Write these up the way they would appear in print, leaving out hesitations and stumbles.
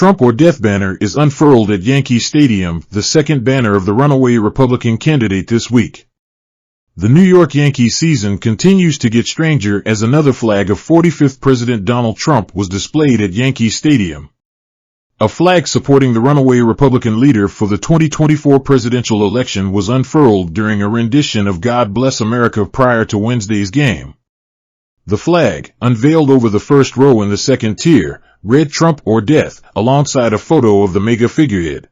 Trump or Death banner is unfurled at Yankees Stadium, the second banner of the runaway Republican candidate this week. The New York Yankees season continues to get stranger as another flag of 45th President Donald Trump was displayed at Yankees Stadium. A flag supporting the runaway Republican leader for the 2024 presidential election was unfurled during a rendition of God Bless America prior to Wednesday's game. The flag, unveiled over the first row in the second tier, read Trump or Death, alongside a photo of the mega figurehead.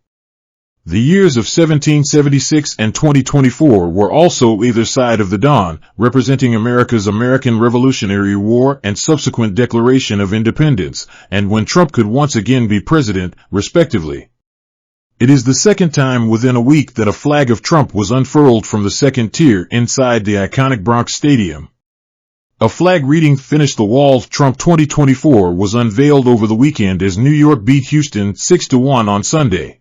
The years of 1776 and 2024 were also either side of the Don, representing America's American Revolutionary War and subsequent Declaration of Independence, and when Trump could once again be president, respectively. It is the second time within a week that a flag of Trump was unfurled from the second tier inside the iconic Bronx Stadium. A flag reading "Finish the Wall, Trump 2024" was unveiled over the weekend as New York beat Houston 6-1 on Sunday.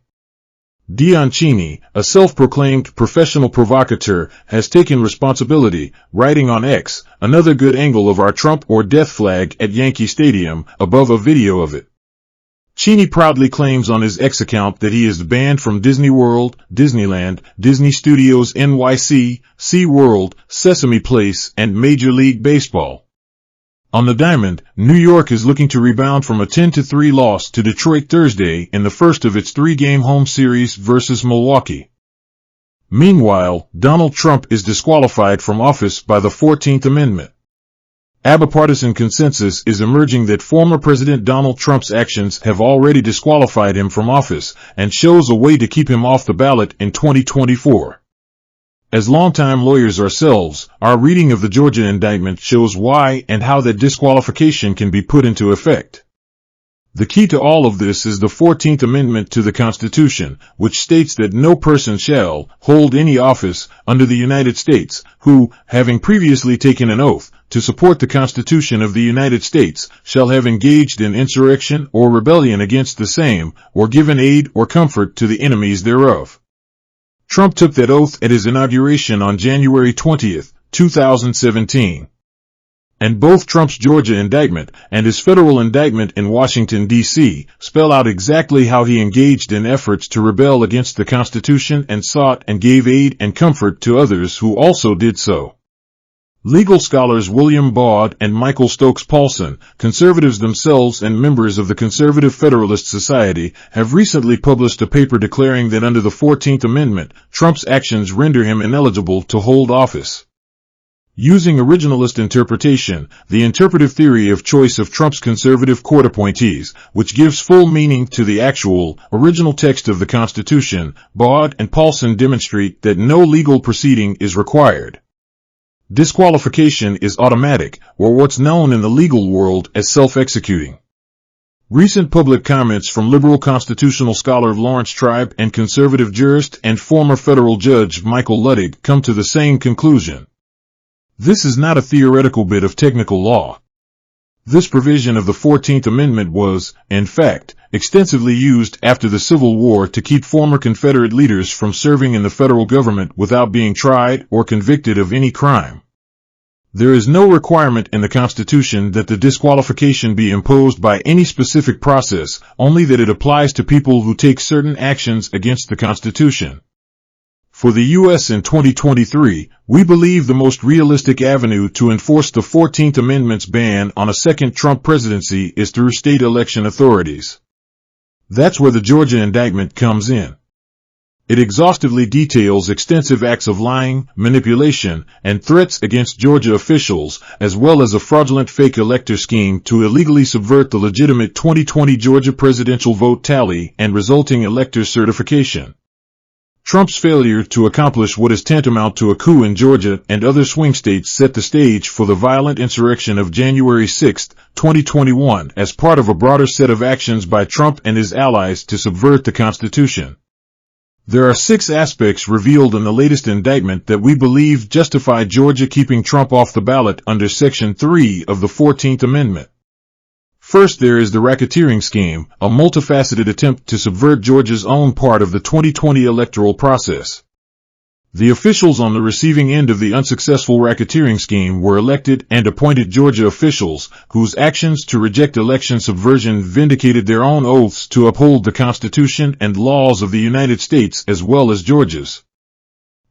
Dion Cheney, a self-proclaimed professional provocateur, has taken responsibility, writing on X, "Another good angle of our Trump or Death flag at Yankee Stadium," above a video of it. Cheney proudly claims on his X account that he is banned from Disney World, Disneyland, Disney Studios NYC, SeaWorld, Sesame Place, and Major League Baseball. On the diamond, New York is looking to rebound from a 10-3 loss to Detroit Thursday in the first of its three-game home series versus Milwaukee. Meanwhile, Donald Trump is disqualified from office by the 14th Amendment. A bipartisan consensus is emerging that former President Donald Trump's actions have already disqualified him from office and shows a way to keep him off the ballot in 2024. As longtime lawyers ourselves, our reading of the Georgia indictment shows why and how that disqualification can be put into effect. The key to all of this is the 14th Amendment to the Constitution, which states that no person shall hold any office under the United States who, having previously taken an oath to support the Constitution of the United States, shall have engaged in insurrection or rebellion against the same, or given aid or comfort to the enemies thereof. Trump took that oath at his inauguration on January 20, 2017. And both Trump's Georgia indictment and his federal indictment in Washington, D.C., spell out exactly how he engaged in efforts to rebel against the Constitution and sought and gave aid and comfort to others who also did so. Legal scholars William Baud and Michael Stokes Paulson, conservatives themselves and members of the Conservative Federalist Society, have recently published a paper declaring that under the 14th Amendment, Trump's actions render him ineligible to hold office. Using originalist interpretation, the interpretive theory of choice of Trump's conservative court appointees, which gives full meaning to the actual, original text of the Constitution, Baud and Paulson demonstrate that no legal proceeding is required. Disqualification is automatic, or what's known in the legal world as self-executing. Recent public comments from liberal constitutional scholar Lawrence Tribe and conservative jurist and former federal judge Michael Luttig come to the same conclusion. This is not a theoretical bit of technical law. This provision of the 14th Amendment was, in fact, extensively used after the Civil War to keep former Confederate leaders from serving in the federal government without being tried or convicted of any crime. There is no requirement in the Constitution that the disqualification be imposed by any specific process, only that it applies to people who take certain actions against the Constitution. For the U.S. in 2023, we believe the most realistic avenue to enforce the 14th Amendment's ban on a second Trump presidency is through state election authorities. That's where the Georgia indictment comes in. It exhaustively details extensive acts of lying, manipulation, and threats against Georgia officials, as well as a fraudulent fake elector scheme to illegally subvert the legitimate 2020 Georgia presidential vote tally and resulting elector certification. Trump's failure to accomplish what is tantamount to a coup in Georgia and other swing states set the stage for the violent insurrection of January 6, 2021, as part of a broader set of actions by Trump and his allies to subvert the Constitution. There are 6 aspects revealed in the latest indictment that we believe justify Georgia keeping Trump off the ballot under Section 3 of the 14th Amendment. First, there is the racketeering scheme, a multifaceted attempt to subvert Georgia's own part of the 2020 electoral process. The officials on the receiving end of the unsuccessful racketeering scheme were elected and appointed Georgia officials, whose actions to reject election subversion vindicated their own oaths to uphold the Constitution and laws of the United States as well as Georgia's.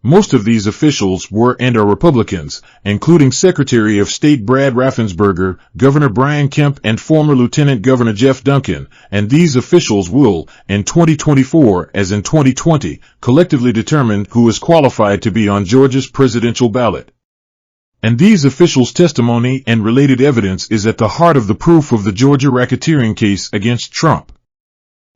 Most of these officials were and are Republicans, including Secretary of State Brad Raffensperger, Governor Brian Kemp, and former Lieutenant Governor Jeff Duncan, and these officials will, in 2024 as in 2020, collectively determine who is qualified to be on Georgia's presidential ballot. And these officials' testimony and related evidence is at the heart of the proof of the Georgia racketeering case against Trump.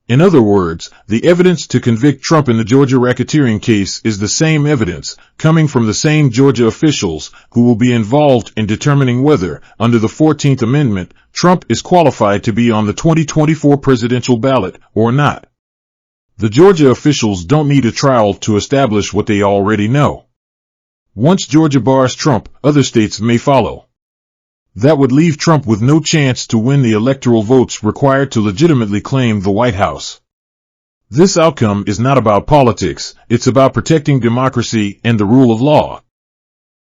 In other words, the evidence to convict Trump in the Georgia racketeering case is the same evidence, coming from the same Georgia officials, who will be involved in determining whether, under the 14th Amendment, Trump is qualified to be on the 2024 presidential ballot or not. The Georgia officials don't need a trial to establish what they already know. Once Georgia bars Trump, other states may follow. That would leave Trump with no chance to win the electoral votes required to legitimately claim the White House. This outcome is not about politics, it's about protecting democracy and the rule of law.